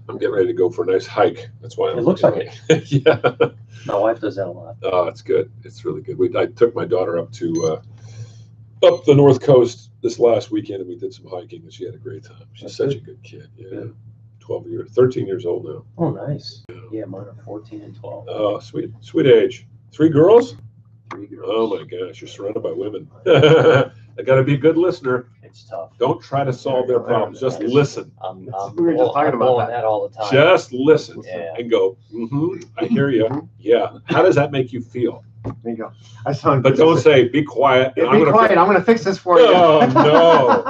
I'm getting ready to go for a nice hike. That's why It looks like it. Yeah. My wife does that a lot. Oh, it's good. It's really good. I took my daughter up to up the North Coast this last weekend, and we did some hiking, and she had a great time. She's such a good kid. Yeah. 13 years old now. Oh, nice. Yeah, mine are 14 and 12. Oh, sweet age. 3 girls? 3 girls. Oh my gosh, you're surrounded by women. I got to be a good listener. It's tough. Don't try to solve their problems. Just listen. I'm we were just talking about that all the time. Just listen and go, I hear you. Yeah. How does that make you feel? There you go. But don't say, be quiet. Be quiet. I'm going to fix this for you. Oh, no.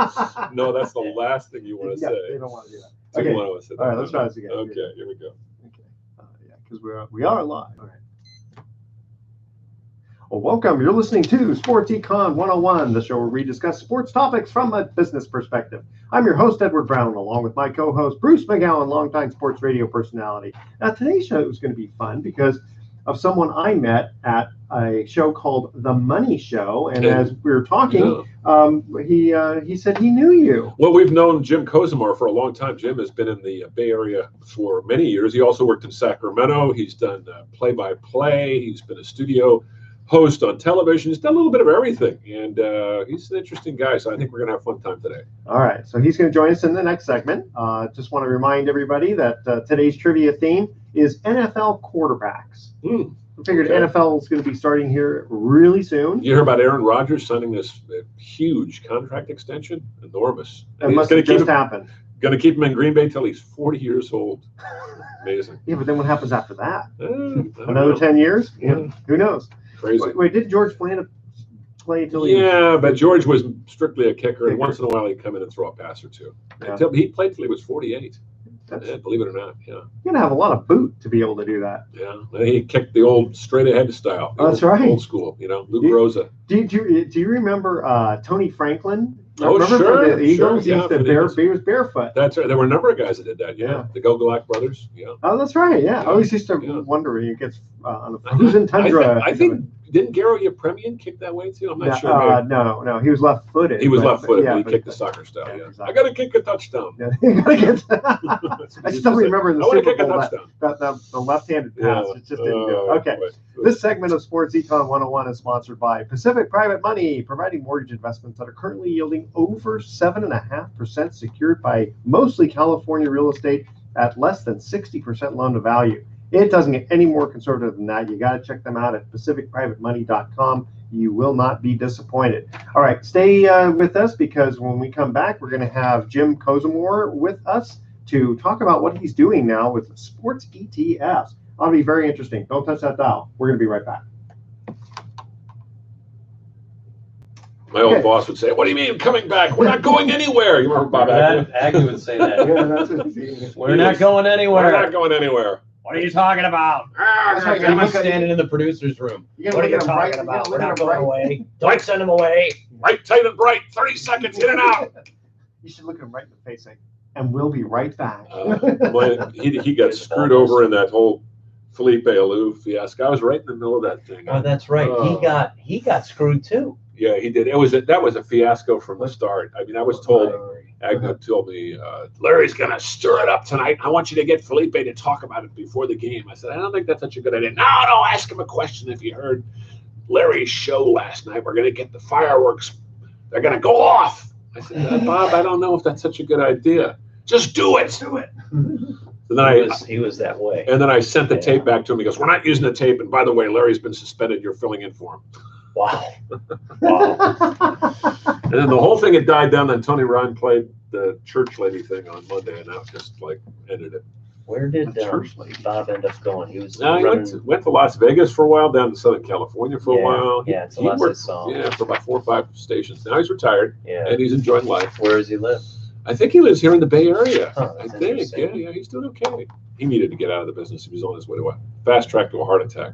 No, that's the last thing you want to say. You don't want to do that. Okay. All right, let's try this again. Okay, here we go. Okay. Because we are live. All right. Well, welcome. You're listening to Sports Econ 101, the show where we discuss sports topics from a business perspective. I'm your host, Edward Brown, along with my co-host, Bruce McGowan, longtime sports radio personality. Now, today's show is going to be fun because of someone I met at a show called The Money Show. And as we were talking, he said he knew you. Well, we've known Jim Kozimor for a long time. Jim has been in the Bay Area for many years. He also worked in Sacramento. He's done play-by-play. He's been a studio host on television. He's done a little bit of everything, and he's an interesting guy, so I think we're going to have a fun time today. All right, so he's going to join us in the next segment. Just want to remind everybody that today's trivia theme is NFL quarterbacks. I figured NFL is going to be starting here really soon. You heard about Aaron Rodgers signing this huge contract extension? Enormous. It must have just happened. Going to keep him in Green Bay till he's 40 years old. Amazing. Yeah, but then what happens after that? Another 10 years? Yeah. Who knows? Crazy. Wait, did George play till he but George was strictly a kicker, and once in a while he'd come in and throw a pass or two. Yeah. He played till he was 48. Believe it or not, You're going to have a lot of boot to be able to do that. Yeah, he kicked the old straight-ahead style. That's right. Old school, Luke Rosa. Do you remember Tony Franklin? Remember sure. For the Eagles? Sure, he was barefoot. That's right. There were a number of guys that did that, The Gogolak brothers, Oh, that's right, I always used to wonder when he gets on the frozen tundra. I think didn't Garo Yepremian kick that way, too? I'm not sure. No. He was left-footed. He was left-footed, but he kicked the soccer style, Exactly. I got to kick a touchdown. I still remember in the Super Bowl the left-handed pass. It just didn't do it. Okay. This segment of Sports Econ 101 is sponsored by Pacific Private Money, providing mortgage investments that are currently yielding over 7.5% secured by mostly California real estate at less than 60% loan to value. It doesn't get any more conservative than that. You got to check them out at pacificprivatemoney.com. You will not be disappointed. All right, stay with us because when we come back, we're going to have Jim Kozimor with us to talk about what he's doing now with sports ETFs. That'll be very interesting. Don't touch that dial. We're going to be right back. My old boss would say, "What do you mean coming back? We're not going anywhere." You remember Bob Agnew? Agnew would say that. We're not going anywhere. We're not going anywhere. What are you talking about? I'm standing in the producer's room. What are you talking about? We're not going away. Don't send him away. Right, tight, and bright. 30 seconds, in and out. You should look him right in the face, and we'll be right back. He got screwed over in that whole Felipe Alou fiasco. I was right in the middle of that thing. Oh, that's right. He got screwed too. Yeah, he did. That was a fiasco from the start. I mean, I was told. Agnew told me, Larry's going to stir it up tonight. I want you to get Felipe to talk about it before the game. I said, I don't think that's such a good idea. No, ask him a question. If you heard Larry's show last night, we're going to get the fireworks. They're going to go off. I said, Bob, I don't know if that's such a good idea. Just do it. Do it. So he was that way. And then I sent the tape back to him. He goes, we're not using the tape. And by the way, Larry's been suspended. You're filling in for him. Wow. And then the whole thing had died down. Then Tony Ryan played the church lady thing on Monday, and that just ended it. Where did Bob end up going? He went to Las Vegas for a while, down to Southern California for a while. It's the last I saw. Yeah, for about 4 or 5 stations. Now he's retired, and he's enjoying life. Where does he live? I think he lives here in the Bay Area. I think. Yeah, he's doing okay. He needed to get out of the business. He was on his way to a fast track to a heart attack.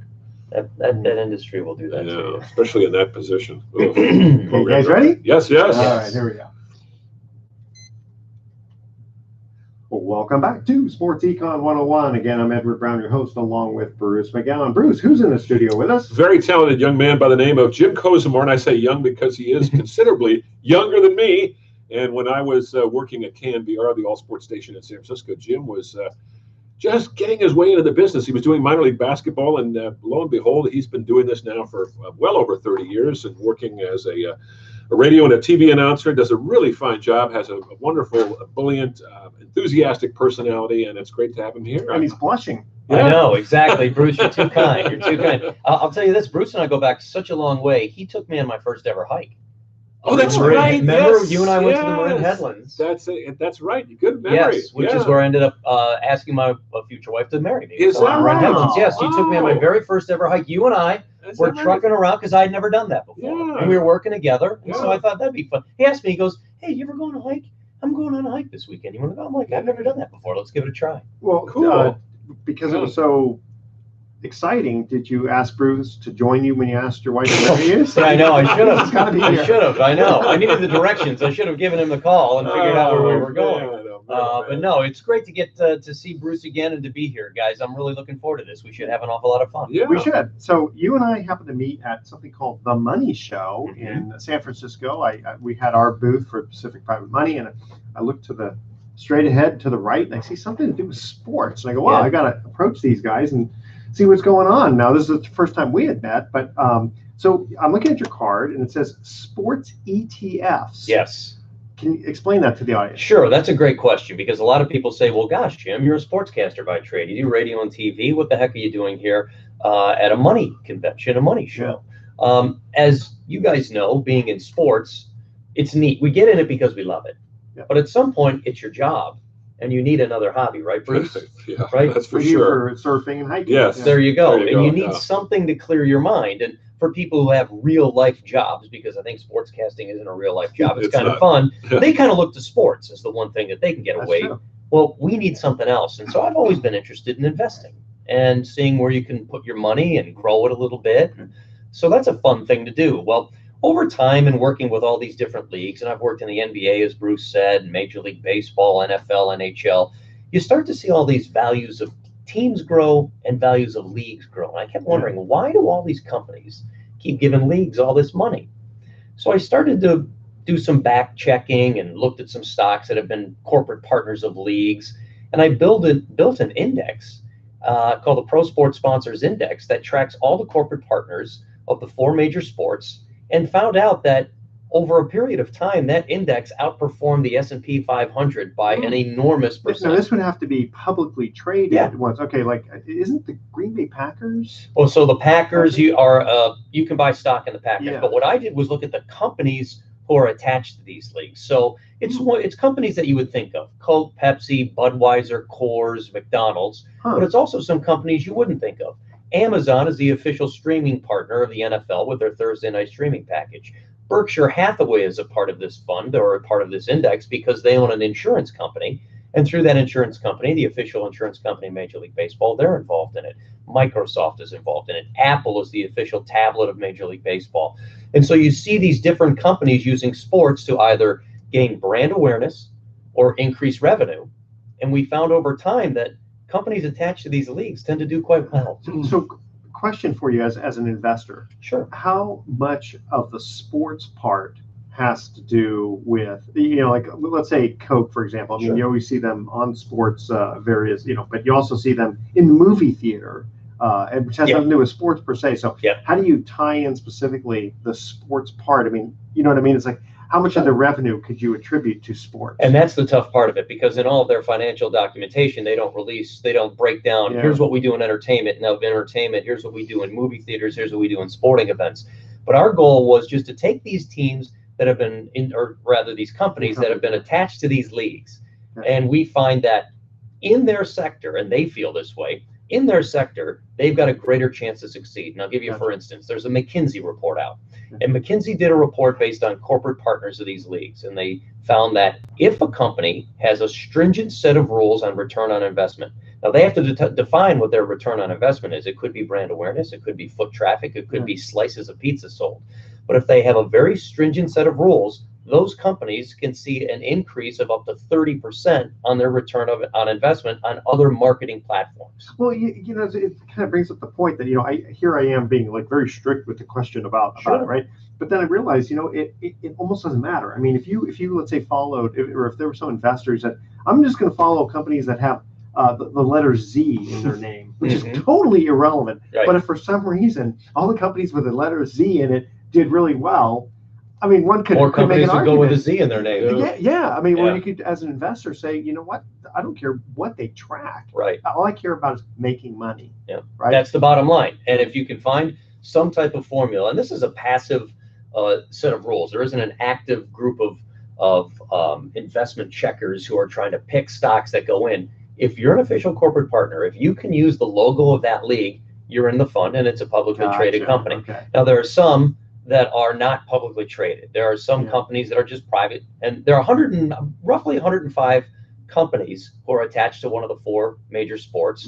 That industry will do that too. Especially in that position. Okay, you guys ready? Yes. All right, here we go. Well, welcome back to Sports Econ 101. Again, I'm Edward Brown, your host, along with Bruce McGowan. Bruce, who's in the studio with us? Very talented young man by the name of Jim Kozimor, and I say young because he is considerably younger than me. And when I was working at KNBR, the all sports station in San Francisco, Jim was just getting his way into the business. He was doing minor league basketball, and lo and behold, he's been doing this now for well over 30 years and working as a radio and a TV announcer. Does a really fine job, has a wonderful, ebullient, enthusiastic personality, and it's great to have him here. And he's blushing. Yeah. I know, exactly. Bruce, you're too kind. You're too kind. I'll tell you this, Bruce and I go back such a long way. He took me on my first ever hike. Oh, that's right. Remember, yes, you and I went to the Marin Headlands. That's it. That's right. Good memory. Yes, which is where I ended up asking my future wife to marry me. Is that right? Headlands. Yes, you took me on my very first ever hike. You and I were trucking around because I had never done that before. Yeah. And we were working together. And so I thought that'd be fun. He asked me, he goes, hey, you ever go on a hike? I'm going on a hike this weekend. You want to go? I'm like, I've never done that before. Let's give it a try. Well, cool. Because it was so exciting, did you ask Bruce to join you when you asked your wife to marry you? Yeah, I know. I should have. It's gotta be I here. should have. I know. I needed the directions. I should have given him the call and figured out where we were going. But no, it's great to get to see Bruce again and to be here, guys. I'm really looking forward to this. We should have an awful lot of fun. Yeah. We should. So you and I happened to meet at something called The Money Show in San Francisco. We had our booth for Pacific Private Money, and I looked to the straight ahead to the right, and I see something to do with sports. And I go, wow, I got to approach these guys and see what's going on. Now, this is the first time we had met, but so I'm looking at your card, and it says sports ETFs. Yes. Can you explain that to the audience? Sure. That's a great question, because a lot of people say, well, gosh, Jim, you're a sportscaster by trade. You do radio and TV. What the heck are you doing here at a money convention, a money show? As you guys know, being in sports, it's neat. We get in it because we love it. Yeah. But at some point, it's your job, and you need another hobby, right, Bruce? Yeah, right? That's for sure. For surfing and hiking. Yes. There you go. There you and you go. need something to clear your mind. And for people who have real life jobs, because I think sportscasting isn't a real life job, it's kind of fun. They kind of look to sports as the one thing that they can get away. True. Well, we need something else. And so I've always been interested in investing and seeing where you can put your money and grow it a little bit. So that's a fun thing to do. Well, over time and working with all these different leagues, and I've worked in the NBA, as Bruce said, Major League Baseball, NFL, NHL, you start to see all these values of teams grow and values of leagues grow. And I kept wondering, why do all these companies keep giving leagues all this money? So I started to do some back checking and looked at some stocks that have been corporate partners of leagues. And I built an index called the Pro Sports Sponsors Index that tracks all the corporate partners of the 4 major sports, and found out that over a period of time, that index outperformed the S&P 500 by an enormous percent. Now, this would have to be publicly traded once. Okay, like, isn't the Green Bay Packers? Well, so the Packers, you can buy stock in the Packers. But what I did was look at the companies who are attached to these leagues. So it's companies that you would think of: Coke, Pepsi, Budweiser, Coors, McDonald's. But it's also some companies you wouldn't think of. Amazon is the official streaming partner of the NFL with their Thursday night streaming package. Berkshire Hathaway is a part of this fund or a part of this index because they own an insurance company. And through that insurance company, the official insurance company of Major League Baseball, they're involved in it. Microsoft is involved in it. Apple is the official tablet of Major League Baseball. And so you see these different companies using sports to either gain brand awareness or increase revenue. And we found over time that companies attached to these leagues tend to do quite well. So question for you as an investor. Sure. How much of the sports part has to do with, like, let's say Coke, for example. I mean, you always see them on sports, various, but you also see them in the movie theater, which has nothing to do with sports per se. So how do you tie in specifically the sports part? I mean, you know what I mean? It's like, how much of the revenue could you attribute to sports? And that's the tough part of it, because in all of their financial documentation, they don't break down, here's what we do in entertainment. Now, entertainment, here's what we do in movie theaters, here's what we do in sporting events. But our goal was just to take these teams that have been these companies that have been attached to these leagues. And we find that in their sector, and they feel this way, in their sector, they've got a greater chance to succeed. And I'll give you, for instance, there's a McKinsey report out. And McKinsey did a report based on corporate partners of these leagues. And they found that if a company has a stringent set of rules on return on investment, now they have to define what their return on investment is. It could be brand awareness, it could be foot traffic, it could be slices of pizza sold. But if they have a very stringent set of rules, those companies can see an increase of up to 30% on their return on investment on other marketing platforms. Well, it kind of brings up the point that, I am being like very strict with the question about it, right? But then I realized, it almost doesn't matter. I mean, if you let's say followed, or if there were some investors that I'm just going to follow companies that have the letter Z in their name, which is totally irrelevant. Right. But if for some reason all the companies with the letter Z in it did really well, I mean, one could More could make companies an would go argument. with a Z in their name. Yeah. I mean, Yeah. where you could, as an investor, say, you know what? I don't care what they track. Right. All I care about is making money. Yeah. Right. That's the bottom line. And if you can find some type of formula, and this is a passive set of rules. There isn't an active group of investment checkers who are trying to pick stocks that go in. If you're an official corporate partner, if you can use the logo of that league, you're in the fund, and it's a publicly traded company. Okay. Now, there are some that are not publicly traded. There are some companies that are just private, and there are roughly 105 companies who are attached to one of the 4 major sports.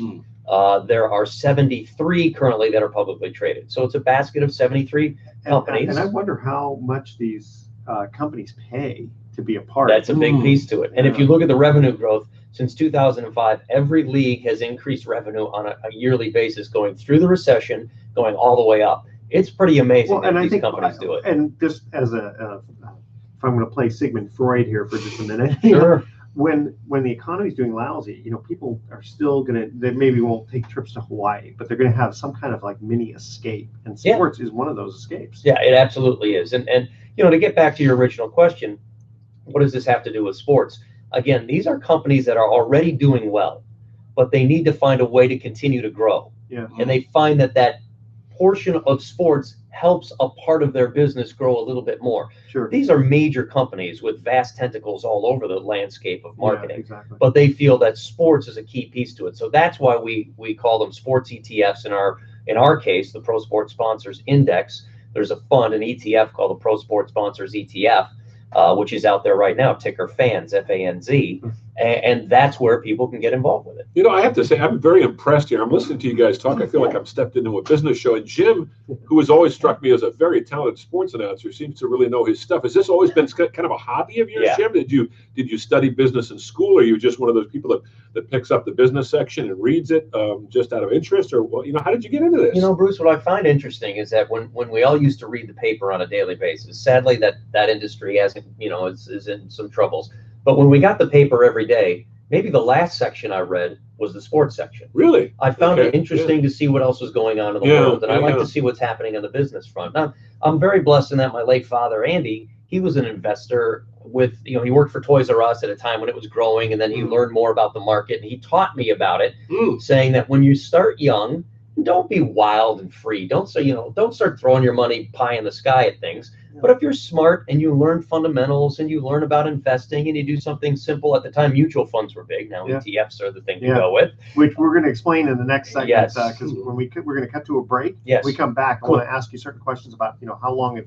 There are 73 currently that are publicly traded. So it's a basket of 73 companies. And I wonder how much these companies pay to be a part. That's a big piece to it. And if you look at the revenue growth since 2005, every league has increased revenue on a yearly basis, going through the recession, going all the way up. It's pretty amazing that these companies do it. And just as if I'm going to play Sigmund Freud here for just a minute, Sure. When the economy is doing lousy, people are still they maybe won't take trips to Hawaii, but they're going to have some kind of like mini escape, and sports is one of those escapes. Yeah, it absolutely is. And to get back to your original question, what does this have to do with sports? Again, these are companies that are already doing well, but they need to find a way to continue to grow. Yeah. And they find that portion of sports helps a part of their business grow a little bit more. Sure. These are major companies with vast tentacles all over the landscape of marketing. Yeah, exactly. But they feel that sports is a key piece to it. So that's why we call them sports ETFs in our case, the Pro Sports Sponsors Index. There's a fund, an ETF called the Pro Sports Sponsors ETF, which is out there right now, ticker FANZ, F-A-N-Z. And that's where people can get involved with it. I have to say, I'm very impressed here. I'm listening to you guys talk. I feel like I'm stepped into a business show. And Jim, who has always struck me as a very talented sports announcer, seems to really know his stuff. Has this always been kind of a hobby of yours, Jim? Did you study business in school? Or are you just one of those people that picks up the business section and reads it just out of interest? Or, how did you get into this? Bruce, what I find interesting is that when we all used to read the paper on a daily basis, sadly that industry hasn't, is in some troubles. But when we got the paper every day, maybe the last section I read was the sports section. Really? I found it interesting to see what else was going on in the world, and I like to see what's happening on the business front. Now, I'm very blessed in that my late father, Andy, he was an investor with, he worked for Toys R Us at a time when it was growing, and then he learned more about the market, and he taught me about it, saying that when you start young, don't be wild and free. Don't start throwing your money pie in the sky at things. But if you're smart and you learn fundamentals and you learn about investing and you do something simple, at the time mutual funds were big. Now ETFs are the thing to go with. Which we're going to explain in the next segment, because when we're going to cut to a break. Yes. We come back. I want to ask you certain questions about how long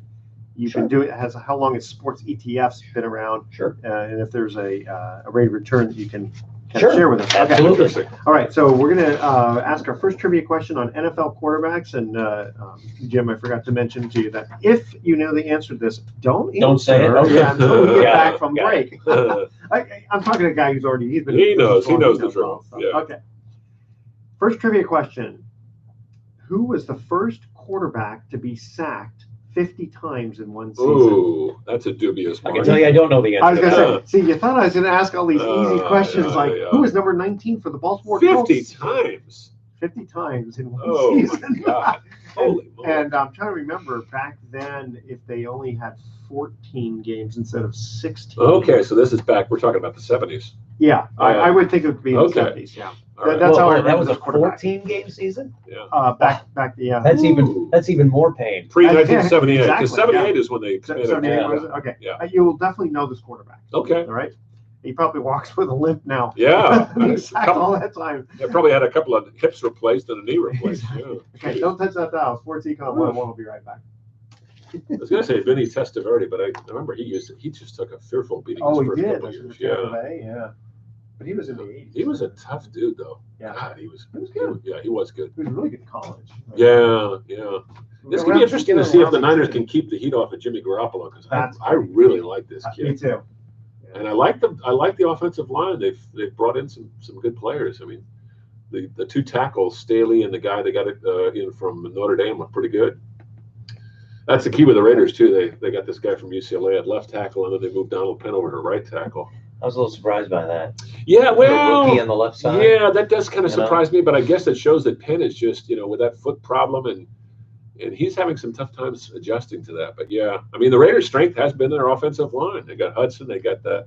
you can do it. How long has sports ETFs been around? Sure. And if there's a rate of return that you can share with us. Absolutely. Okay. All right, so we're going to ask our first trivia question on NFL quarterbacks. And Jim, I forgot to mention to you that if you know the answer to this, don't say it. Okay. Until we get back from break. I'm talking to a guy he's been. He knows the drill. Okay. First trivia question: who was the first quarterback to be sacked 50 times in one season? Ooh, that's a dubious one. I can tell you I don't know the answer. I was going to say, you thought I was going to ask all these easy questions who was number 19 for the Baltimore Colts? 50 times. 50 times in one season. My God. Holy moly. And I'm trying to remember back then if they only had 14 games instead of 16. Okay, so this is back. We're talking about the 70s. Yeah, I would think it would be in the 70s. Yeah. Right. That's how I that was a quarterback. 14-game season. Yeah. Back. Yeah. That's even more pain. Pre-1978. Exactly. Because 78 is when they expanded. 78 was it? Okay. Yeah. You will definitely know this quarterback. Okay. All right. He probably walks with a limp now. Yeah. All that time. They probably had a couple of hips replaced and a knee replaced. Yeah. Okay, don't touch that dial. Sports Econ 101 will be right back. I was going to say Vinny Testaverde, but I remember he just took a fearful beating. Oh, his he first did. couple of years. Yeah. Yeah. But he was in the 80s. He was a tough dude, though. Yeah. God, he was good. He was good. He was really good in college. Yeah. This could be interesting to see if the Niners can keep the heat off of Jimmy Garoppolo, because I really like this kid. Me too. And I like the offensive line. They've brought in some good players. I mean, the two tackles, Staley and the guy they got in from Notre Dame, look pretty good. That's the key with the Raiders too. They got this guy from UCLA at left tackle, and then they moved Donald Penn over to right tackle. I was a little surprised by that. Yeah, well, rookie on the left side. Yeah, that does kind of surprise me, but I guess it shows that Penn is just, with that foot problem, and he's having some tough times adjusting to that. But yeah, I mean, the Raiders' strength has been their offensive line. They got Hudson, they got the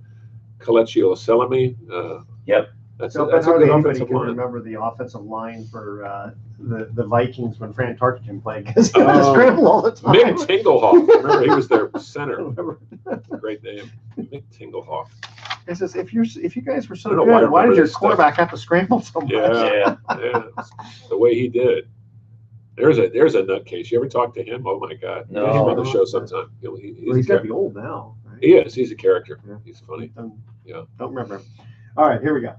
Kelechi Oseleme. Yep. That's a good offensive line. Remember the offensive line for the Vikings when Fran Tarkenton played, because he had to scramble all the time. Mick Tinglehawk. Remember, he was their center. Great name, Mick Tinglehawk. It says, if you guys were so good, why did your quarterback have to scramble so much? Yeah. The way he did. There's a nutcase. You ever talk to him? Oh my God! No. He's on the show sometime. He's got to be old now. Right? He is. He's a character. Yeah. He's funny. Don't remember him. All right, here we go.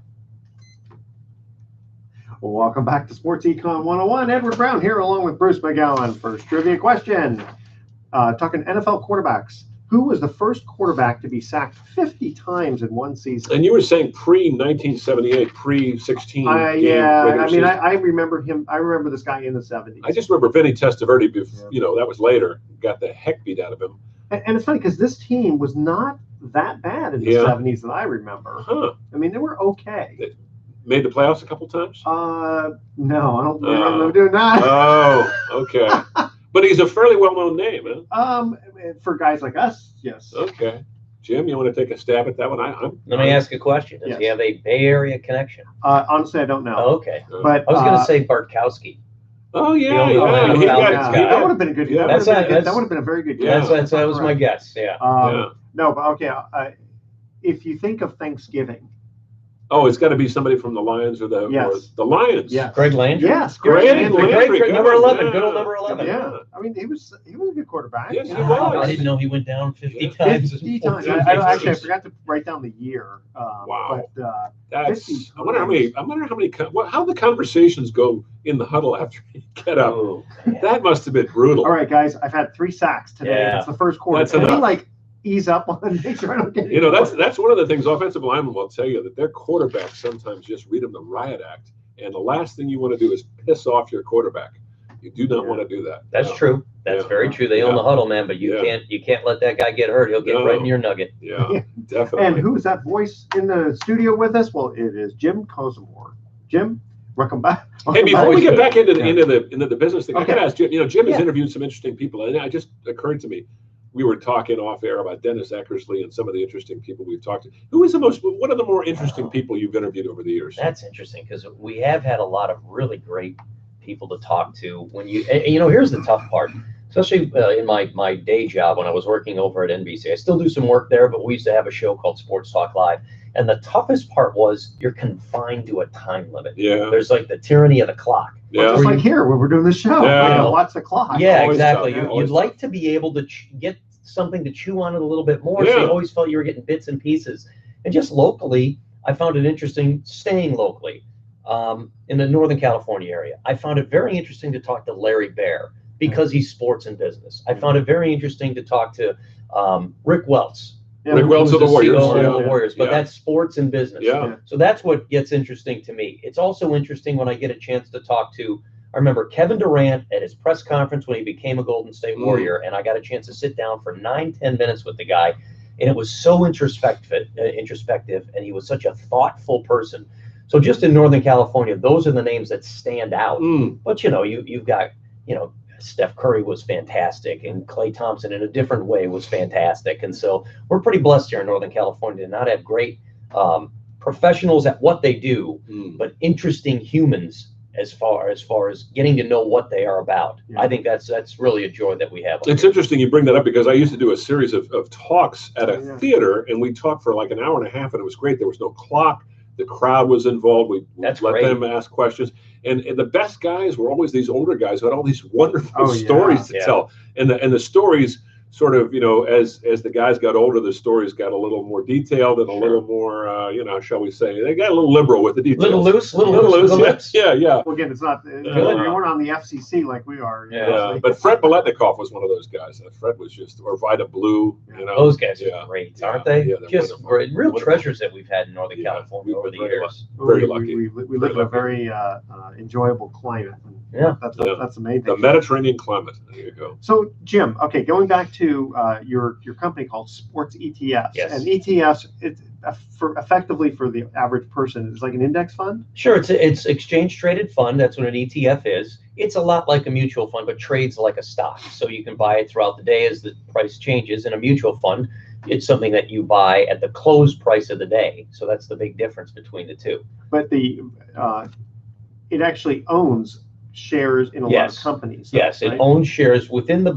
Well, welcome back to Sports Econ 101. Edward Brown here, along with Bruce McGowan. First trivia question: talking NFL quarterbacks. Who was the first quarterback to be sacked 50 times in one season? And you were saying pre-1978, pre-16. I remember him. I remember this guy in the 70s. I just remember Vinny Testaverde. That was later. Got the heck beat out of him. And it's funny because this team was not that bad in the 70s that I remember. Huh. I mean, they were okay. They made the playoffs a couple times? No, I don't remember doing that. Oh, okay. But he's a fairly well-known name, huh? For guys like us, yes. Okay. Jim, you want to take a stab at that one? Let me ask a question. Does he have a Bay Area connection? Honestly, I don't know. Oh, okay. But I was going to say Bartkowski. Oh, yeah. That would have been a good guess. That would have been a very good guess. That was my guess, yeah. No, but okay. If you think of Thanksgiving. Oh, it's got to be somebody from the Lions or the Lions. Yeah, Greg Landry. Yes, Greg Landry. Number 11, good old number 11. Yeah, I mean he was a good quarterback. Yes, he was. I didn't know he went down 50 times. 50 times. I forgot to write down the year. Wow. But, that's. I wonder how many. How the conversations go in the huddle after you get up. Oh, that must have been brutal. All right, guys. I've had 3 sacks today. Yeah. It's the first quarter. That's enough. Ease up on make sure I don't get that's one of the things offensive linemen will tell you, that their quarterbacks sometimes just read them the riot act, and the last thing you want to do is piss off your quarterback. You do not want to do that. That's true. That's very true. They own the huddle, man, but you can't let that guy get hurt. He'll get right in your nugget. Yeah, definitely. And who's that voice in the studio with us? Well, it is Jim Kozimor. Jim, welcome back. Hey, before we get back into the business thing, I got to ask Jim. Jim has interviewed some interesting people, and it just occurred to me. We were talking off air about Dennis Eckersley and some of the interesting people we've talked to. Who is one of the more interesting people you've interviewed over the years? That's interesting, because we have had a lot of really great people to talk to. Here's the tough part, especially in my day job when I was working over at NBC. I still do some work there, but we used to have a show called Sports Talk Live. And the toughest part was you're confined to a time limit. Yeah. There's like the tyranny of the clock. Yeah. Just like here, when we're doing this show. Yeah. Watch the clock. Yeah, always exactly. Tough, You'd like to be able to get something to chew on it a little bit more. So you always felt you were getting bits and pieces. And just locally, I found it interesting, staying locally in the Northern California area. I found it very interesting to talk to Larry Baer, because he's sports and business. I found it very interesting to talk to Rick Welts. Yeah, Rick Welts of the Warriors. The Warriors, but that's sports and business. Yeah. So that's what gets interesting to me. It's also interesting when I get a chance to talk to, I remember Kevin Durant at his press conference when he became a Golden State Warrior, and I got a chance to sit down for 9-10 minutes with the guy, and it was so introspective, and he was such a thoughtful person. So just in Northern California, those are the names that stand out. But you've got, Steph Curry was fantastic, and Klay Thompson in a different way was fantastic. And so we're pretty blessed here in Northern California to not have great professionals at what they do, but interesting humans as far as getting to know what they are about. I think that's really a joy that we have. It's interesting you bring that up, because I used to do a series of talks at a theater, and we talked for like an hour and a half, and it was great. There was no clock. The crowd was involved. We let them ask questions. And the best guys were always these older guys who had all these wonderful stories to tell. And the stories sort of, as the guys got older, the stories got a little more detailed and a little more, shall we say, they got a little liberal with the details. Little loose with the lips. Yeah. Well, again, it's not, you weren't on the FCC like we are. Yeah, but Fred Biletnikoff was one of those guys. Fred was just, or Vida Blue, Those guys are great, aren't they? Yeah, just real treasures that we've had in Northern California over the years. Very lucky. We live in a very enjoyable climate. Yeah, that's amazing. The Mediterranean climate. There you go. So, Jim, okay, going back to your company called Sports ETFs. Yes. And ETFs, effectively for the average person, is like an index fund? Sure, it's exchange traded fund. That's what an ETF is. It's a lot like a mutual fund, but trades like a stock. So you can buy it throughout the day as the price changes. In a mutual fund, it's something that you buy at the close price of the day. So that's the big difference between the two. But it actually owns shares in a lot of companies. Yes, right? It owns shares within the,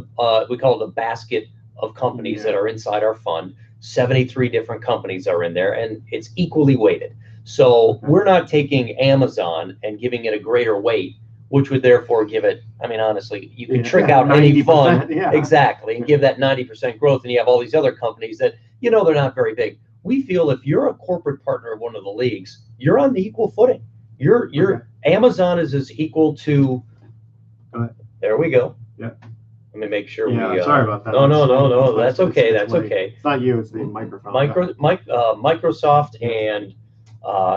we call it the basket of companies that are inside our fund. 73 different companies are in there, and it's equally weighted. So we're not taking Amazon and giving it a greater weight, which would therefore give it, I mean, honestly, you can trick out any fund, exactly, and give that 90% growth, and you have all these other companies that, they're not very big. We feel if you're a corporate partner of one of the leagues, you're on the equal footing. Amazon is as equal to, there we go. Yeah. Let me make sure sorry about that. No, that's okay. That's okay. It's not you, it's the microphone. Microsoft and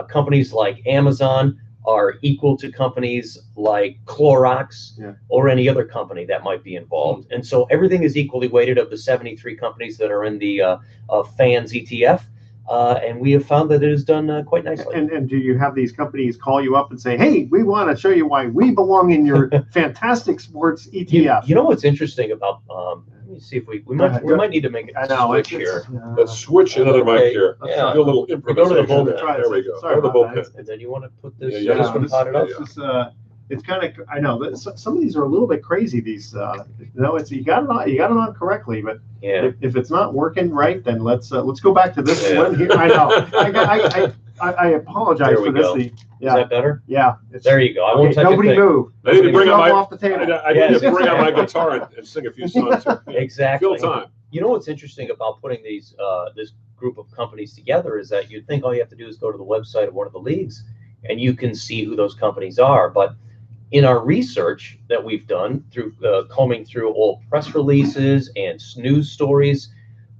companies like Amazon are equal to companies like Clorox or any other company that might be involved. And so everything is equally weighted of the 73 companies that are in the FANS ETF. And we have found that it is done quite nicely. And do you have these companies call you up and say, hey, we want to show you why we belong in your fantastic sports ETF? You know what's interesting about, let me see if we might need to make a switch here. Let's switch another mic here. Let's do a little improvisation. Go to the bullpen. There we go. Sorry Go to the bullpen. And then you want to put this, it's kind of, I know that some of these are a little bit crazy. These, it's you got it on correctly, but if it's not working right, then let's go back to this one here. I know. I apologize for this. Is that better? Yeah. There you go. I won't nobody move. I need to bring off the table. I need to bring out my guitar and sing a few songs. Exactly. Fill time. You know what's interesting about putting these this group of companies together is that you'd think all you have to do is go to the website of one of the leagues and you can see who those companies are. But in our research that we've done through combing through all press releases and news stories,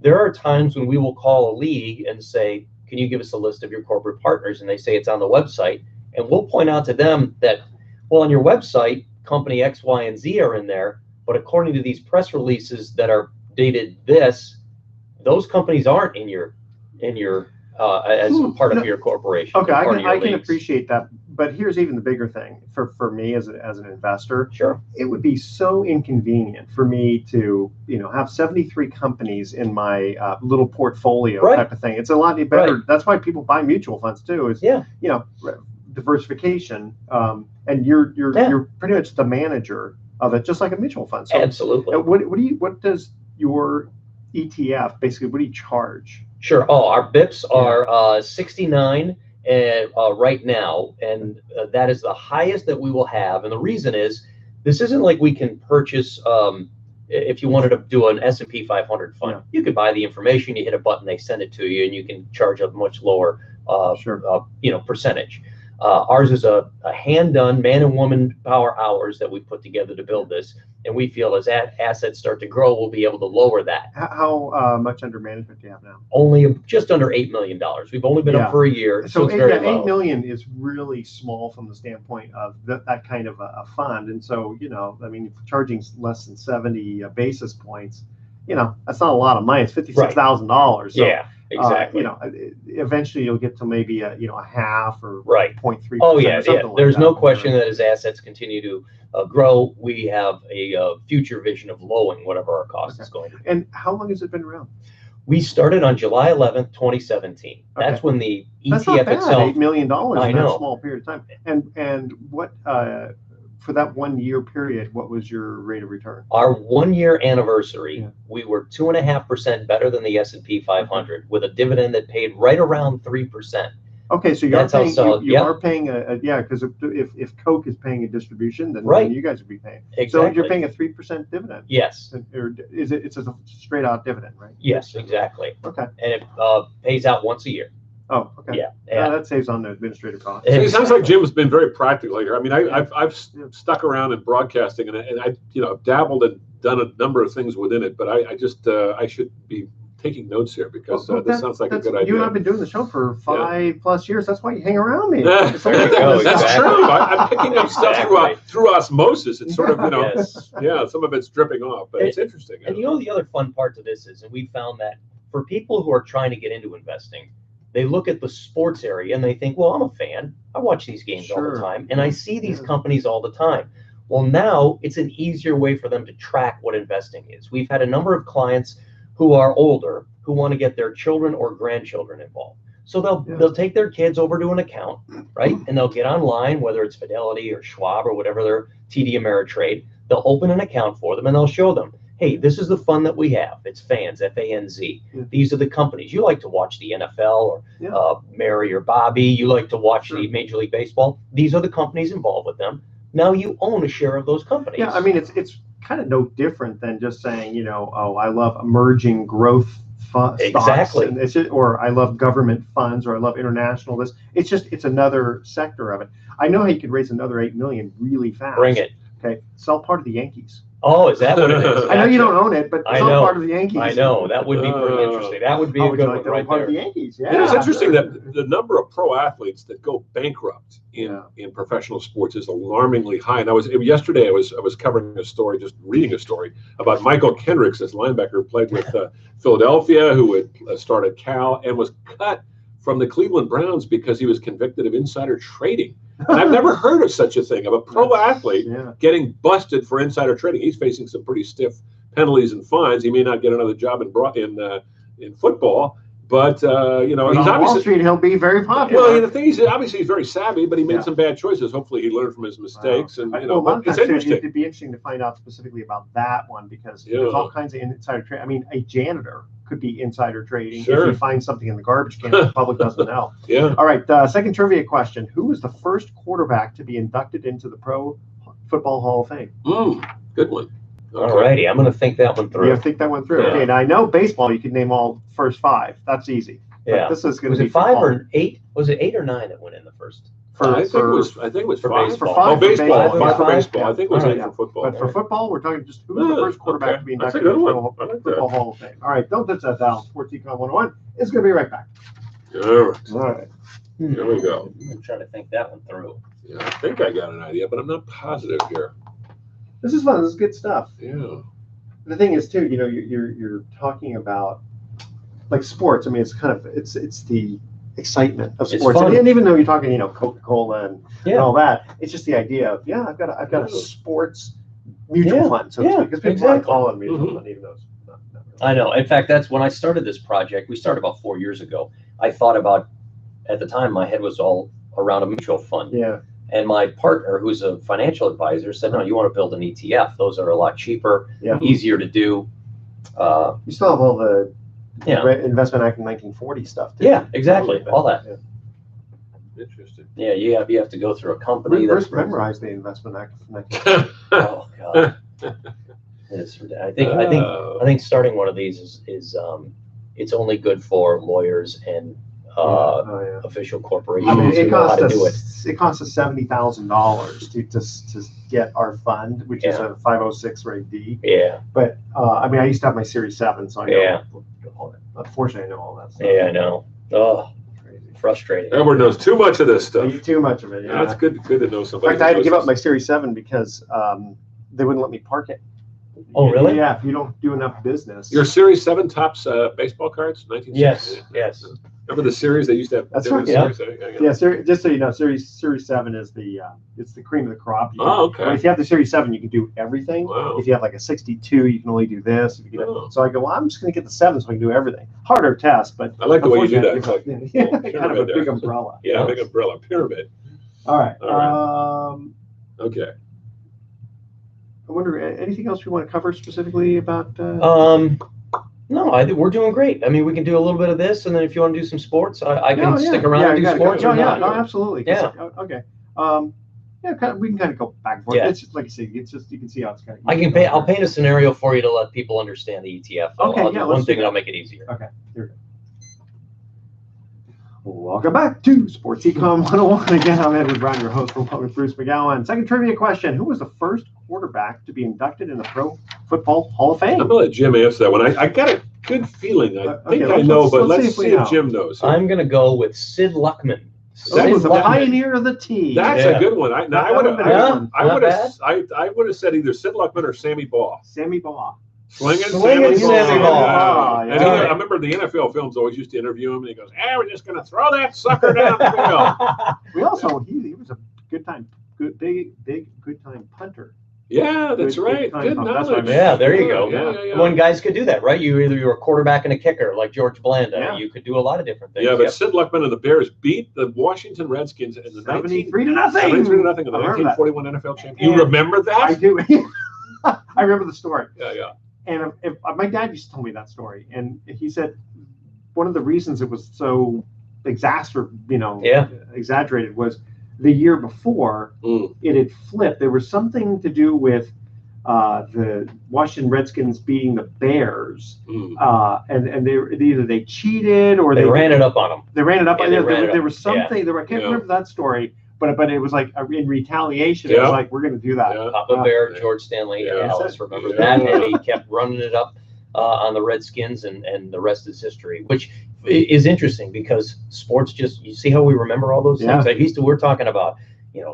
there are times when we will call a league and say, can you give us a list of your corporate partners? And they say it's on the website. And we'll point out to them that, well, on your website, company X, Y, and Z are in there. But according to these press releases that are dated this, those companies aren't in your as part of your corporation. Okay, I can appreciate that. But here's even the bigger thing for me as an investor. Sure. It would be so inconvenient for me to, have 73 companies in my little portfolio type of thing. It's a lot better. Right. That's why people buy mutual funds too, is, diversification. And you're pretty much the manager of it, just like a mutual fund. So absolutely. What does your ETF, basically, what do you charge? Sure. Oh, our BIPs are 69 right now, and that is the highest that we will have. And the reason is, this isn't like we can purchase. If you wanted to do an S&P 500 fund, you could buy the information, you hit a button, they send it to you, and you can charge a much lower, percentage. Ours is a hand-done, man and woman power hours that we put together to build this, and we feel as assets start to grow, we'll be able to lower that. How much under management do you have now? Only just under $8 million. We've only been up for a year, so it's very low. $8 million is really small from the standpoint of that kind of a fund, and so if charging less than 70 basis points, that's not a lot of money. It's $56,000. So, yeah. Exactly. Eventually you'll get to maybe a half or 0.3%. Oh yeah. There's no question that as assets continue to grow, we have a future vision of lowering whatever our cost is going to be. And how long has it been around? We started on July 11th, 2017. That's when the ETF That's not bad, itself. $8 million in that small period of time. And what for that 1 year period, what was your rate of return? Our 1 year anniversary, we were 2.5% better than the S&P 500 with a dividend that paid right around 3%. Okay, so you're That's how paying, solid. you Yeah. are paying yeah, because if Coke is paying a distribution, then Right. you guys would be paying. So Exactly. you're paying a 3% dividend. Yes. Or is it? It's a straight out dividend, right? Yes, exactly. Okay. And it pays out once a year. Oh, okay. Yeah. Yeah. That saves on the administrative costs. See, it sounds like Jim has been very practical here. I mean, I've stuck around in broadcasting, and I I've dabbled and done a number of things within it, but I just I should be taking notes here because this sounds like a good idea. You and I've been doing the show for 5+ years. That's why you hang around me. That's go, true. exactly. I'm picking up stuff through osmosis. It's sort of, Yes. yeah, some of it's dripping off, but it's interesting. And the other fun part to this is, and we found that for people who are trying to get into investing, they look at the sports area and they think, well, I'm a fan. I watch these games all the time, and I see these companies all the time. Well, now it's an easier way for them to track what investing is. We've had a number of clients who are older who want to get their children or grandchildren involved. So they'll take their kids over to an account, right? And they'll get online, whether it's Fidelity or Schwab or whatever their TD Ameritrade. They'll open an account for them and they'll show them, hey, this is the fund that we have. It's FANZ, F-A-N-Z. These are the companies. You like to watch the NFL or Mary or Bobby. You like to watch the Major League Baseball. These are the companies involved with them. Now you own a share of those companies. Yeah, I mean, it's kind of no different than just saying, oh, I love emerging growth stocks. Exactly. And it's just, or I love government funds, or I love international this. It's another sector of it. I know how you could raise another 8 million really fast. Bring it. Okay, sell part of the Yankees. Oh, is that what it is? I know you don't own it, but I sell know. part of the Yankees. I know. That would be pretty interesting. That would be a good one right part there. of the Yankees. Yeah, it's interesting that the number of pro athletes that go bankrupt in professional sports is alarmingly high. And yesterday I was covering a story, just reading a story about Michael Kendricks, this linebacker who played with Philadelphia, who had started Cal and was cut from the Cleveland Browns because he was convicted of insider trading. And I've never heard of such a thing, of a pro athlete getting busted for insider trading. He's facing some pretty stiff penalties and fines. He may not get another job in football, but he's on obviously Wall Street. He'll be very popular. Well, the thing is, obviously he's very savvy, but he made some bad choices. Hopefully, he learned from his mistakes, and it's interesting. It'd be interesting to find out specifically about that one because there's all kinds of insider trading. I mean, a janitor could be insider trading if you find something in the garbage can that the public doesn't know. All right. Second trivia question: who was the first quarterback to be inducted into the Pro Football Hall of Fame? Good one. All righty, I'm going to think that one through. Yeah, think that one through. Okay, now I know baseball. You can name all first 5. That's easy. But this is going to be 5 or 8? Was it 8 or 9 that went in the first? I think it was for 5. baseball. Oh, baseball. 5 for baseball. Yeah. I think it was 8 for football. But for football, we're talking just who was the first quarterback to be inducted into the Football Hall of Fame. All right, don't touch that down. Sports Econ 101 is going to be right back. All All right. Here we go. I'm trying to think that one through. Yeah, I think I got an idea, but I'm not positive here. This is fun. This is good stuff. Yeah. The thing is, too, you're talking about like sports. I mean, it's kind of it's the excitement of sports, and even though you're talking, Coca-Cola and all that, it's just the idea of I've got a sports mutual fund, so to speak, because people want to call it a mutual fund, even though it's not really. I know. In fact, that's when I started this project. We started about 4 years ago. I thought about, at the time, my head was all around a mutual fund. Yeah. And my partner, who's a financial advisor, said, no, you want to build an ETF. Those are a lot cheaper, easier to do. You still have all the Investment Act in 1940 stuff, too. Yeah, exactly. All that. Yeah. Interesting. Yeah, you have to go through a company. First memorized the Investment Act of 1940. Oh, God. I think starting one of these is it's only good for lawyers and official corporations who know how to do it. It costs us $70,000 to get our fund, which is a 506 Reg D. Yeah. But I used to have my Series 7, so I know. Unfortunately, I know all that stuff. Yeah, I know. Oh, crazy. Frustrating. Edward knows too much of this stuff. Too much of it. Yeah. That's good to know somebody. In fact, I had to give up my Series 7 because they wouldn't let me park it. Oh, really? Yeah, if you don't do enough business. Your Series 7 tops baseball cards, 1960? Yes. Remember the series they used to have? That's right. Just so you know, Series 7 is it's the cream of the crop. Okay. But if you have the Series 7, you can do everything. Wow. If you have like a 62, you can only do this. So I go, well, I'm just going to get the 7 so I can do everything. Harder test, but I like the way you do that. It's like, kind of a big umbrella. Yeah, big umbrella, pyramid. All right. Okay. I wonder, anything else we want to cover specifically about? No, we're doing great. I mean, we can do a little bit of this, and then if you want to do some sports, I can stick around and do sports. No, absolutely. Yeah. Okay. We can kind of go back and forth. It's just, like you say, it's just, you can see how it's kind of. I'll paint a scenario for you to let people understand the ETF. I'll do one thing that'll make it easier. Okay. Here we go. Welcome back to Sports Econ 101. Again, I'm Edward Brown, your host, along with Bruce McGowan. Second trivia question: who was the first quarterback to be inducted in the Pro Football Hall of Fame? I'm gonna let Jim answer that one. I got a good feeling. I think I know, but let's see if Jim knows. I'm gonna go with Sid Luckman. That was the pioneer of the team. That's a good one. I would have said either Sid Luckman or Sammy Baugh. Sammy Baugh. Slinging Sammy Baugh. And I remember the NFL films always used to interview him, and he goes, we're just going to throw that sucker down the field. We also, he was a good time punter. Yeah, that's right. Good knowledge. Yeah, there you go. Yeah. When guys could do that, right? You were a quarterback and a kicker, like George Blanda. Yeah. You could do a lot of different things. Yeah, but Sid Luckman and the Bears beat the Washington Redskins in the 73-0. 73-0 in the 1941 NFL championship. You remember that? I do. I remember the story. Yeah. And my dad used to tell me that story, and he said one of the reasons it was so exaggerated was the year before it had flipped. There was something to do with the Washington Redskins beating the Bears, and either they cheated or they ran it up on them. They ran it up on them. There was something. I can't remember that story. But it was like in retaliation. It was like, we're going to do that. Papa Bear, George Stanley, Ellis, remember that? And he kept running it up on the Redskins, and the rest is history, which is interesting because sports you see how we remember all those things? We're talking about,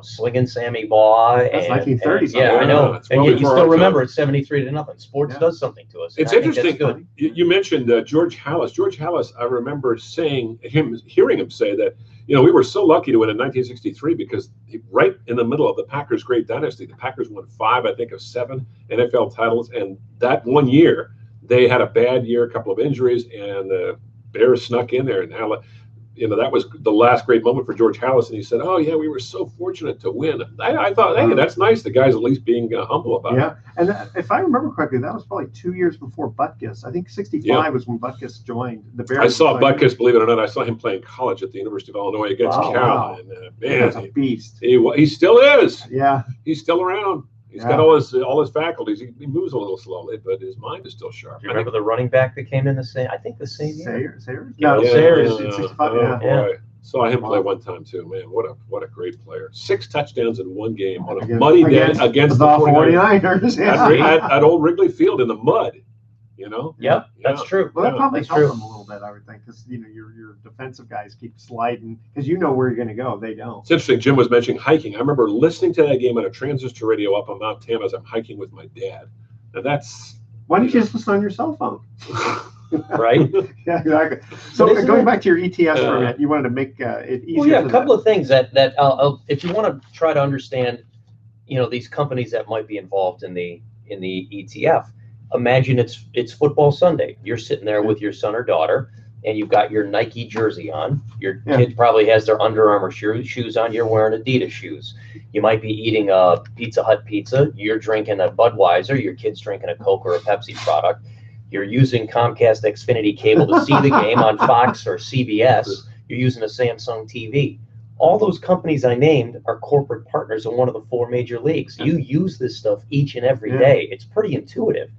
slinging Sammy Baugh. That's 1930s. I know. And yet you still remember it's 73-0. Sports does something to us. It's interesting. You mentioned George Halas. George Halas, I remember hearing him say that, we were so lucky to win in 1963 because right in the middle of the Packers' great dynasty, the Packers won 5, I think, of 7 NFL titles. And that one year, they had a bad year, a couple of injuries, and the Bears snuck in there. And that was the last great moment for George Halas. And he said, we were so fortunate to win. I thought, hey, that's nice. The guy's at least being humble about it. Yeah. And if I remember correctly, that was probably 2 years before Butkus. I think 65 was when Butkus joined the Bears. I saw Butkus, believe it or not. I saw him playing college at the University of Illinois against Cal. Wow. And man, he's a beast. He still is. Yeah. He's still around. He's got all his faculties. He moves a little slowly, but his mind is still sharp. Do you remember the running back that came in the same year? Sayers? No, Sayers. 65. Boy. Saw him play one time too. Man, what a great player! 6 touchdowns in one game on a muddy day against the 49ers. At old Wrigley Field in the mud. Yep, that's true. Well, that probably helped them a little bit, I would think, because your defensive guys keep sliding because you know where you're going to go. They don't. It's interesting. Jim was mentioning hiking. I remember listening to that game on a transistor radio up on Mount Tam as I'm hiking with my dad. And that's. Why don't you just listen on your cell phone? Right? Yeah, exactly. So going back to your ETFs for a minute, you wanted to make it easier. Well, a couple of things that if you want to try to understand, these companies that might be involved in the ETF. Imagine it's football Sunday. You're sitting there with your son or daughter, and you've got your Nike jersey on. Your kid probably has their Under Armour shoes on. You're wearing Adidas shoes. You might be eating a Pizza Hut pizza. You're drinking a Budweiser. Your kid's drinking a Coke or a Pepsi product. You're using Comcast Xfinity cable to see the game on Fox or CBS. You're using a Samsung TV. All those companies I named are corporate partners in one of the 4 major leagues. You use this stuff each and every day. It's pretty intuitive.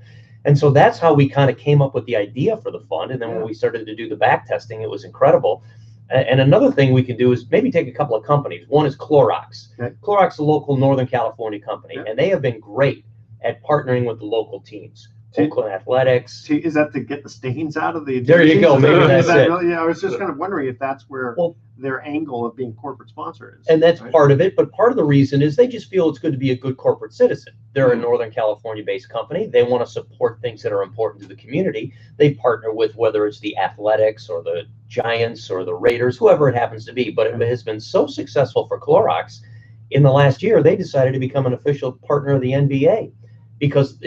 And so that's how we kind of came up with the idea for the fund. And then when we started to do the back testing, it was incredible. And another thing we can do is maybe take a couple of companies. One is Clorox. Clorox is a local Northern California company, and they have been great at partnering with the local teams. Oakland Athletics. Is that to get the stains out of the? There you go. Maybe that's it. Really, I was just kind of wondering if that's where their angle of being corporate sponsor is. And that's part of it. But part of the reason is they just feel it's good to be a good corporate citizen. They're a Northern California-based company. They want to support things that are important to the community. They partner with whether it's the Athletics or the Giants or the Raiders, whoever it happens to be. But it has been so successful for Clorox. In the last year, they decided to become an official partner of the NBA because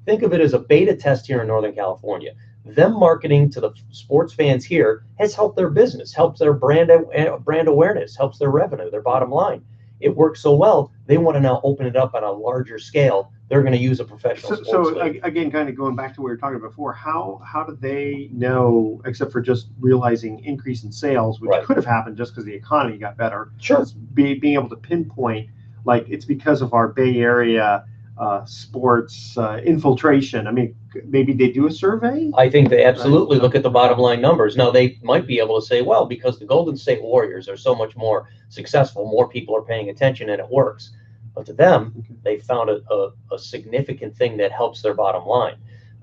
think of it as a beta test here in Northern California. Them marketing to the sports fans here has helped their business, helps their brand awareness, helps their revenue, their bottom line. it works so well, they want to now open it up on a larger scale. They're going to use a professional sports league. Again, kind of going back to what we were talking about before, how do they know, except for just realizing increase in sales, which could have happened just because the economy got better? Sure. Being able to pinpoint, like, it's because of our Bay Area sports infiltration. I mean, maybe they do a survey? I think they absolutely look at the bottom line numbers. Now, they might be able to say, well, because the Golden State Warriors are so much more successful, more people are paying attention and it works. But to them, they found a significant thing that helps their bottom line.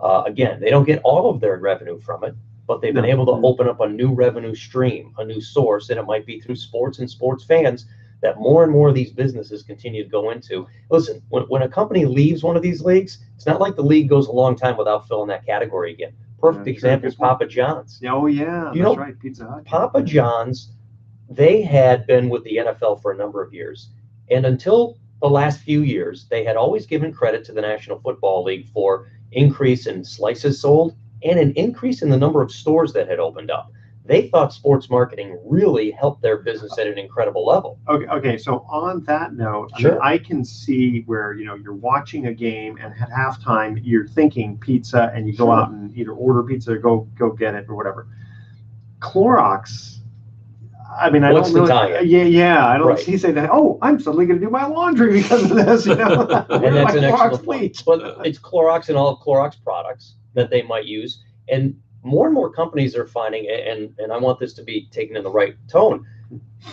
Again, they don't get all of their revenue from it, but they've been able to open up a new revenue stream, a new source, and it might be through sports and sports fans that more and more of these businesses continue to go into. Listen, when a company leaves one of these leagues, it's not like the league goes a long time without filling that category again. Perfect example is Papa John's. Oh, yeah, that's right, Pizza Hut. Papa John's, they had been with the NFL for a number of years. And until the last few years, they had always given credit to the National Football League for increase in slices sold and an increase in the number of stores that had opened up. They thought sports marketing really helped their business at an incredible level. Okay. So on that note, I mean, I can see where, you're watching a game and at halftime you're thinking pizza and you go out and either order pizza or go get it or whatever. Clorox, I mean, I don't really, I don't see saying that, oh, I'm suddenly going to do my laundry because of this, And that's an excellent point. But it's Clorox and all of Clorox products that they might use. And more companies are finding, and I want this to be taken in the right tone,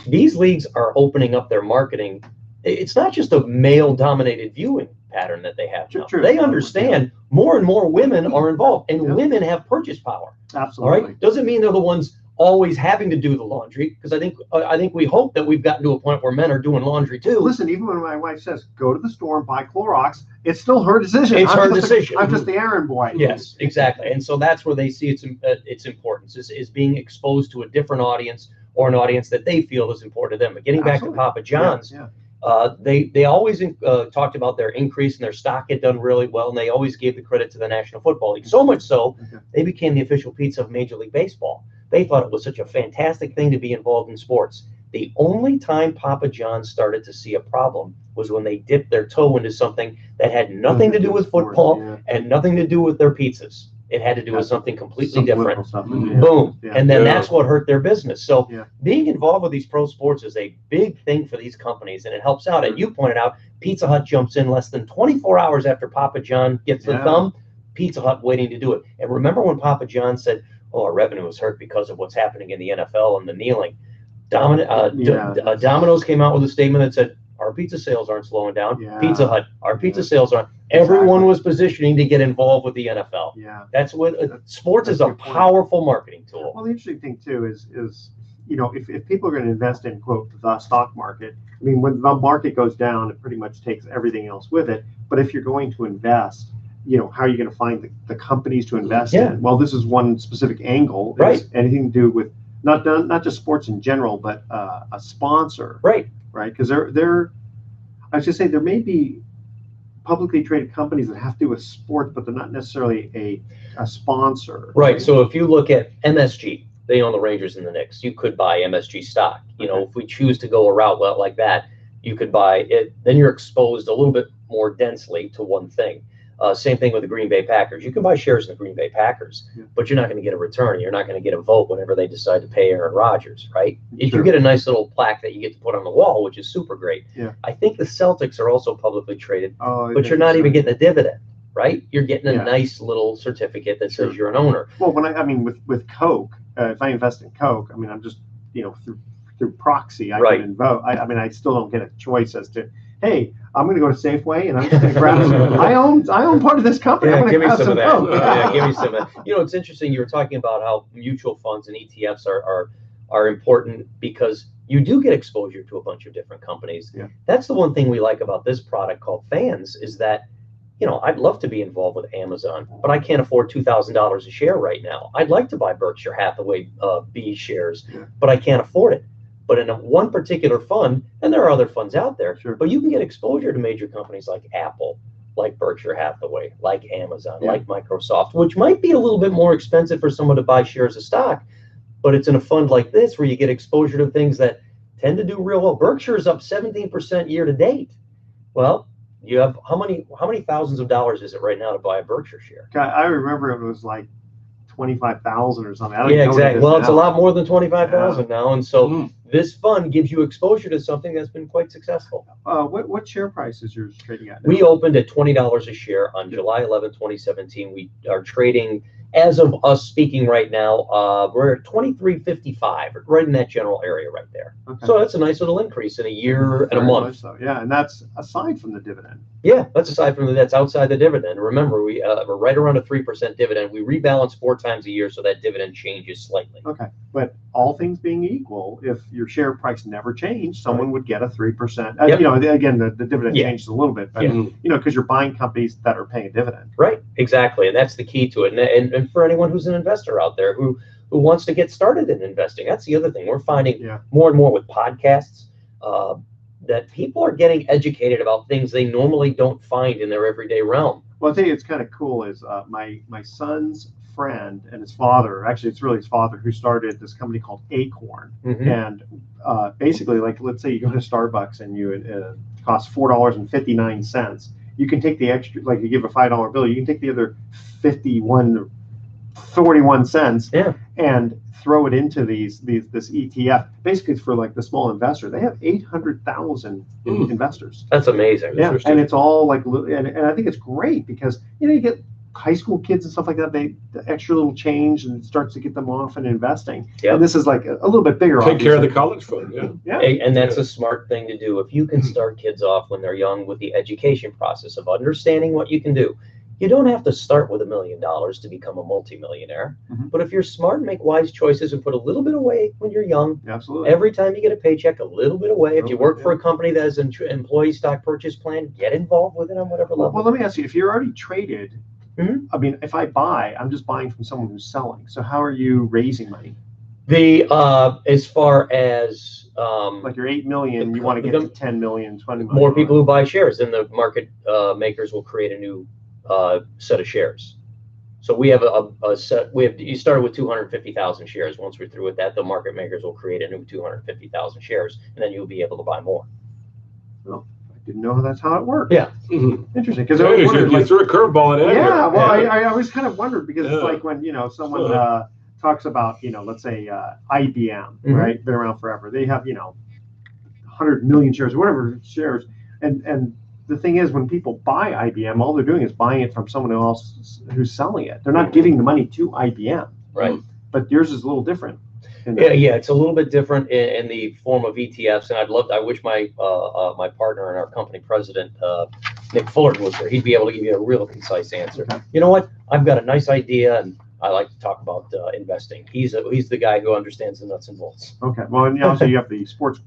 these leagues are opening up their marketing. It's not just a male-dominated viewing pattern that they have now. They understand more and more women are involved, and women have purchase power. Absolutely. All right? Doesn't mean they're the ones always having to do the laundry, because I think we hope that we've gotten to a point where men are doing laundry too. Listen, even when my wife says go to the store and buy Clorox, it's still her decision. It's her decision. I'm just the errand boy. Yes, exactly. And so that's where they see its importance is being exposed to a different audience, or an audience that they feel is important to them. But getting back to Papa John's, they always talked about their increase in their stock had done really well, and they always gave the credit to the National Football League. So much so, they became the official pizza of Major League Baseball. They thought it was such a fantastic thing to be involved in sports. The only time Papa John's started to see a problem was when they dipped their toe into something that had nothing to do with football and nothing to do with their pizzas. It had to do with something completely different. Boom. And then that's what hurt their business. So being involved with these pro sports is a big thing for these companies, and it helps out. And you pointed out, Pizza Hut jumps in less than 24 hours after Papa John gets the thumb. Pizza Hut waiting to do it. And remember when Papa John said, oh, our revenue was hurt because of what's happening in the NFL and the kneeling. Domino's came out with a statement that said, our pizza sales aren't slowing down. Pizza Hut, our pizza sales aren't. Everyone was positioning to get involved with the NFL. That's what sports is a powerful marketing tool. Well, the interesting thing too is if people are going to invest in, quote, the stock market, I mean, when the market goes down, it pretty much takes everything else with it. But if you're going to invest, how are you going to find the companies to invest in? Well, this is one specific angle. Right. Anything to do with not just sports in general, but a sponsor. Right. Because I should say there may be publicly traded companies that have to do with sports, but they're not necessarily a sponsor. Right. So if you look at MSG, they own the Rangers and the Knicks. You could buy MSG stock. If we choose to go a route like that, you could buy it. Then you're exposed a little bit more densely to one thing. Same thing with the Green Bay Packers. You can buy shares in the Green Bay Packers, but you're not going to get a return. You're not going to get a vote whenever they decide to pay Aaron Rodgers, right? You get a nice little plaque that you get to put on the wall, which is super great. I think the Celtics are also publicly traded, but you're not even getting a dividend, right? You're getting a nice little certificate that says you're an owner. Well, with Coke, if I invest in Coke, I mean, I'm just, through proxy, I can vote. I still don't get a choice as to, hey, I'm going to go to Safeway and I'm just going to grab some. I own part of this company. I'm going to grab some Coke. Give me some of that. It's interesting. You were talking about how mutual funds and ETFs are important because you do get exposure to a bunch of different companies. That's the one thing we like about this product called Fans is that, I'd love to be involved with Amazon, but I can't afford $2,000 a share right now. I'd like to buy Berkshire Hathaway B shares, but I can't afford it. But in one particular fund, and there are other funds out there, but you can get exposure to major companies like Apple, like Berkshire Hathaway, like Amazon, like Microsoft, which might be a little bit more expensive for someone to buy shares of stock, but it's in a fund like this where you get exposure to things that tend to do real well. Berkshire is up 17% year to date. Well, you have how many thousands of dollars is it right now to buy a Berkshire share? I remember it was like 25,000 or something. I don't Yeah, know exactly. Well, it's a lot more than 25,000 Yeah. now, and so this fund gives you exposure to something that's been quite successful. What share price is yours trading at now? We opened at $20 a share on July 11, 2017. We are trading, as of us speaking right now, we're at $23.55, right in that general area right there. Okay. So that's a nice little increase in a year and a Very month. much so. Yeah, and that's aside from the dividend. Yeah, that's aside from that's outside the dividend. Remember, we're right around a 3% dividend. We rebalance 4 times a year, so that dividend changes slightly. Okay, but all things being equal, if your share price never changed, someone would get a 3%. Yep. You know, again, the dividend Yeah. changes a little bit, but Yeah. you know, because you're buying companies that are paying a dividend. Right, exactly, and that's the key to it. And for anyone who's an investor out there who wants to get started in investing, that's the other thing. We're finding more and more with podcasts that people are getting educated about things they normally don't find in their everyday realm. Well, I'll tell you, it's kind of cool is my son's friend and his father, actually it's really his father, who started this company called Econ. And basically, like, let's say you go to Starbucks and you it costs $4.59. You can take the extra, like you give a $5 bill, you can take the other 41 cents and throw it into this ETF. Basically, it's for like the small investor. They have 800,000 investors. That's amazing. Yeah, and it's all like, and I think it's great because you get high school kids and stuff like that. The extra little change and it starts to get them off in investing. Yep. And this is like a little bit bigger. Take care of the college fund. Yeah. And that's a smart thing to do. If you can start kids off when they're young with the education process of understanding what you can do. You don't have to start with $1 million to become a multimillionaire. But if you're smart and make wise choices and put a little bit away when you're young, absolutely. Every time you get a paycheck, a little bit away. If you work for a company that has an employee stock purchase plan, get involved with it on whatever level. Well, let me ask you, if you're already traded, I mean, if I buy, I'm just buying from someone who's selling. So how are you raising money? As far as like you're 8 million, you want to get to 10 million, 20 million. More people who buy shares, then the market makers will create a new set of shares. So we have a set. You started with 250,000 shares. Once we're through with that, the market makers will create a new 250,000 shares, and then you'll be able to buy more. Well, I didn't know that's how it worked. Yeah. Interesting. Because you threw a curveball at it. Yeah. Well, I always kind of wondered because it's like when someone talks about let's say IBM, right? Been around forever. They have 100 million shares or whatever shares, and the thing is, when people buy IBM, all they're doing is buying it from someone else who's selling it. They're not giving the money to IBM. Right. But yours is a little different. Yeah, it's a little bit different in the form of ETFs, and I wish my my partner and our company president, Nick Fullerton, was there. He'd be able to give you a real concise answer. Okay. You know what? I've got a nice idea, and I like to talk about investing. He's the guy who understands the nuts and bolts. Okay. Well, and also you have the sports.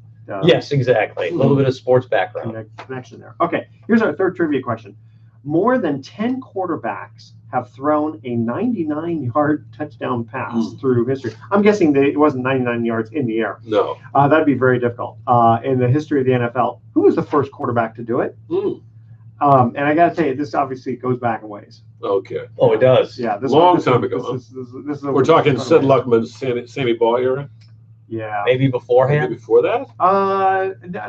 Yes, exactly. A little bit of sports background. Connection there. Okay, here's our third trivia question. More than 10 quarterbacks have thrown a 99-yard touchdown pass through history. I'm guessing that it wasn't 99 yards in the air. No. That'd be very difficult. In the history of the NFL, who was the first quarterback to do it? And I got to tell you, this obviously goes back a ways. Okay. Oh, it does. Yeah. Long time ago. This is We're talking Sid Luckman's Sammy Ball era? Yeah. Maybe beforehand? Maybe before that?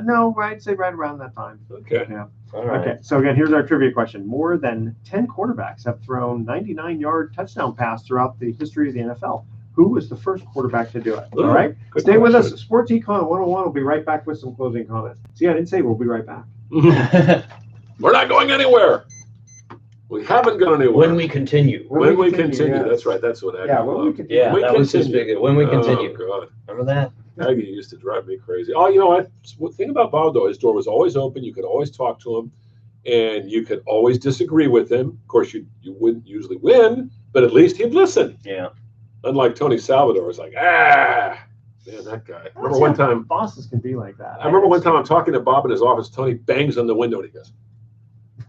No, I'd say right around that time. Okay. Yeah. All right. Okay, so again, here's our trivia question. More than 10 quarterbacks have thrown 99-yard touchdown pass throughout the history of the NFL. Who was the first quarterback to do it? All right, stay with us. Sports Econ 101 will be right back with some closing comments. See, I didn't say we'll be right back. We're not going anywhere. We haven't gone anywhere. When we continue. When we continue. Yes. That's right. That's what Aggie when we continue. Yeah, that was his big. When we continue. Oh, God. Remember that? Aggie used to drive me crazy. Oh, you know what? The thing about Bob, though, his door was always open. You could always talk to him, and you could always disagree with him. Of course, you wouldn't usually win, but at least he'd listen. Yeah. Unlike Tony Salvador, was like, man, that guy. I remember one time. Bosses can be like that. I remember one time I'm talking to Bob in his office. Tony bangs on the window, and he goes,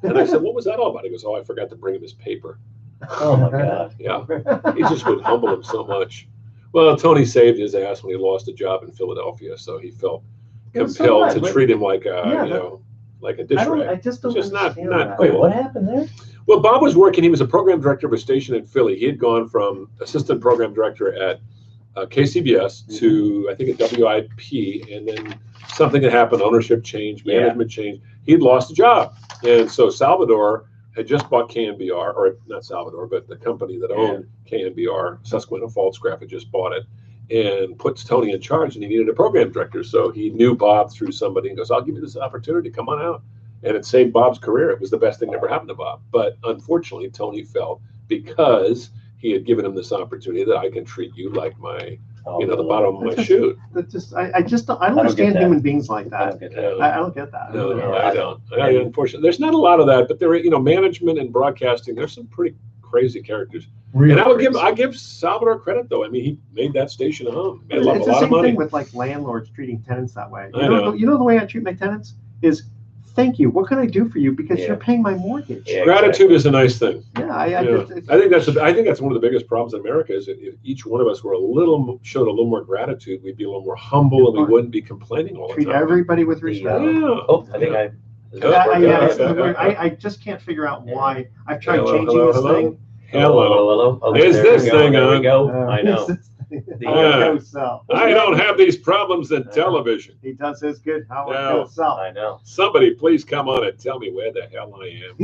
and I said, what was that all about? He goes, oh, I forgot to bring him his paper. Oh, my God. Yeah. He just would humble him so much. Well, Tony saved his ass when he lost a job in Philadelphia, so he felt compelled to treat him like a, like a dish rag. I just don't understand not Wait, cool. what happened there? Well, Bob was working. He was a program director of a station in Philly. He had gone from assistant program director at KCBS to I think a WIP, and then something had happened, ownership change, management change. He'd lost a job, and so Salvador had just bought KNBR, or not Salvador, but the company that owned KNBR, Susquehanna Pfaltzgraff, had just bought it, and puts Tony in charge, and he needed a program director. So he knew Bob through somebody and goes, I'll give you this opportunity, come on out. And it saved Bob's career. It was the best thing that ever happened to Bob. But unfortunately, Tony felt because he had given him this opportunity that I can treat you like my, the bottom of my shoe. I don't understand human beings like that. I don't get that. No, I don't. Unfortunately, there's not a lot of that, but there, management and broadcasting, there's some pretty crazy characters. Really and I give Salvador credit though. I mean, he made that station a home. Made a lot of money. It's the same thing with like landlords treating tenants that way. You know the way I treat my tenants is, thank you. What can I do for you? Because you're paying my mortgage. Yeah, gratitude is a nice thing. Yeah, I think that's one of the biggest problems in America is if each one of us were showed a little more gratitude, we'd be a little more humble and we wouldn't be complaining all the time. Treat everybody with respect. Yeah. Oh, I think I just can't figure out why. I've tried changing this thing. Hello. Oh, is this thing on? There we go. I know. I don't have these problems in television. He does his good. How himself. I know. Somebody please come on and tell me where the hell I am.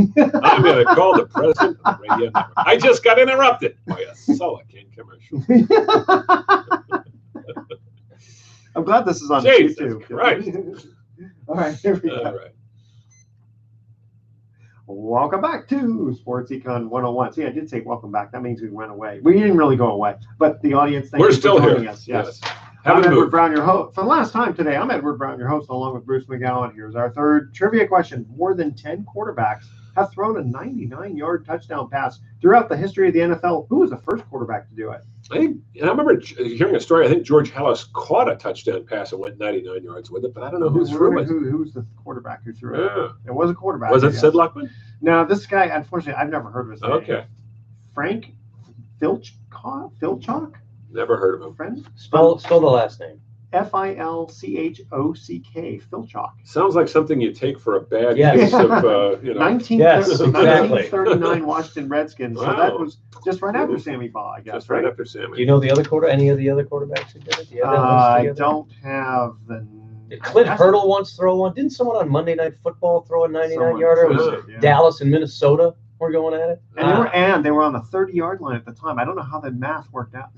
I'm going to call the president of the radio network. I just got interrupted by a Solican commercial. I'm glad this is on YouTube. Right. All right, here we go. All right. Welcome back to Sports Econ 101. See, I did say welcome back. That means we went away. We didn't really go away, but the audience, thank you for joining us. Yes. I'm Edward Brown, your host. For the last time today, I'm Edward Brown, your host, along with Bruce McGowan. Here's our third trivia question. More than 10 quarterbacks have thrown a 99-yard touchdown pass throughout the history of the NFL. Who was the first quarterback to do it? I remember hearing a story. I think George Hallis caught a touchdown pass and went 99 yards with it, but I don't know who threw it. Who's the quarterback who threw it? It was a quarterback. Was it Sid Luckman? No, this guy, unfortunately, I've never heard of his name. Okay. Frank Filchock? Never heard of him. Friend? Spell the last name. Filchock. Filchock. Sounds like something you take for a bad case of, 1939 Washington Redskins. Wow. So that was just right after Sammy Baugh, I guess. Just right after Sammy. Do you know any of the other quarterbacks who did it? Do you have that I don't have the. Did Clint Hurdle once throw one? Didn't someone on Monday Night Football throw a 99-yarder? It was Dallas and Minnesota were going at it. And they were on the 30-yard line at the time. I don't know how the math worked out.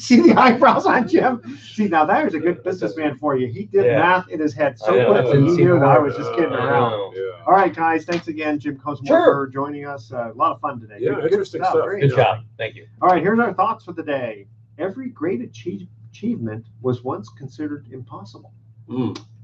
See the eyebrows on Jim? See, now there's a good businessman for you. He did math in his head so quick that he knew that I was just kidding around. All right, guys. Thanks again, Jim Kozimor, for joining us. A lot of fun today. Yeah, interesting stuff. Good job. Thank you. All right, here's our thoughts for the day. Every great achievement was once considered impossible.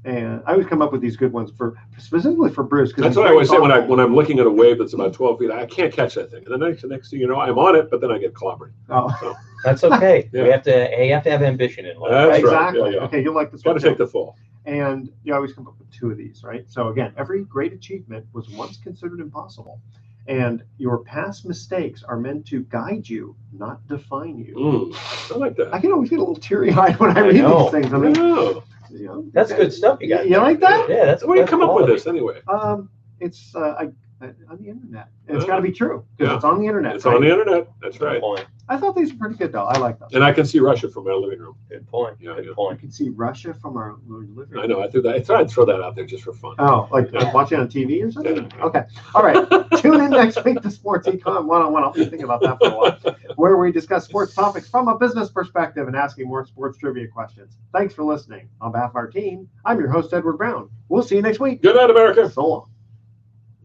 And I always come up with these good ones specifically for Bruce. That's what I always say when I'm looking at a wave that's about 12 feet. I can't catch that thing, and then the next thing you know, I'm on it, but then I get clobbered. So. That's okay. You have to have ambition in life. That's exactly. Right. Yeah. Okay, you'll like this. Got to take the fall. And you always come up with two of these, right? So again, every great achievement was once considered impossible. And your past mistakes are meant to guide you, not define you. I like that. I can always get a little teary-eyed when I read these things. I mean, that's good stuff. You like that? Yeah, that's. Where do you come up with this anyway? It's on the internet. And it's got to be true because it's on the internet. It's on the internet. That's right. I thought these were pretty good, though. I like those. And I can see Russia from my living room. Good point. Good point. You can see Russia from our living room. I know. I thought I'd throw that out there just for fun. Oh, like watching on TV or something? Yeah. Okay. All right. Tune in next week to Sports Econ 101. I'll be thinking about that for a while, where we discuss sports topics from a business perspective and asking more sports trivia questions. Thanks for listening. On behalf of our team, I'm your host, Edward Brown. We'll see you next week. Good night, America. So long.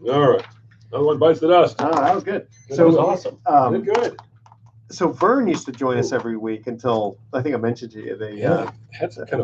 All right. Another one bites the dust. Oh, that was good. That was awesome. Good. So Vern used to join us every week until I think I mentioned to you. That's kind of